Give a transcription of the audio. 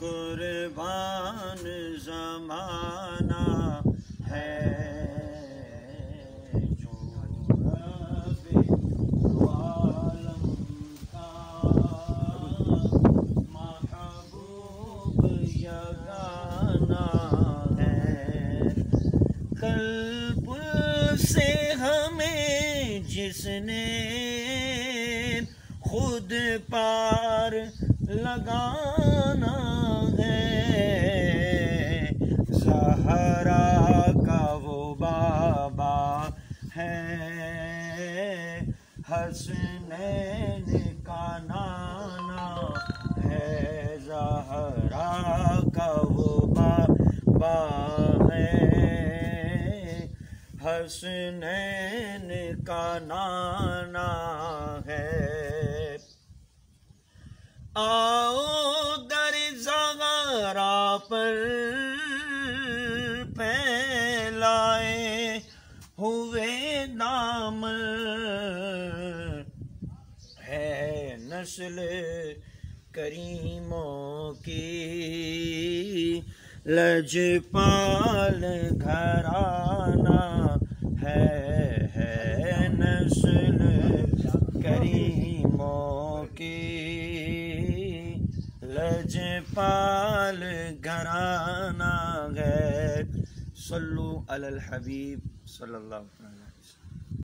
قربان زمانہ ہے جو رب عالم کا محبوب یگانہ ہے۔ قلب سے ہمیں جس نے خود پار لگانا ہے، زہرا کا وہ بابا ہے، حسنین کا نانا ہے، زہرا کا وہ بابا ہے، حسنین کا نانا ہے۔ آؤ در زغرا پر پھیلائے ہوئے دامن، ہے نسل کریموں کی لجپال گھرانہ ہے، نسل کریموں کی لجپال گھرانہ ہے۔ صلو علی الحبیب صلی اللہ علیہ وسلم۔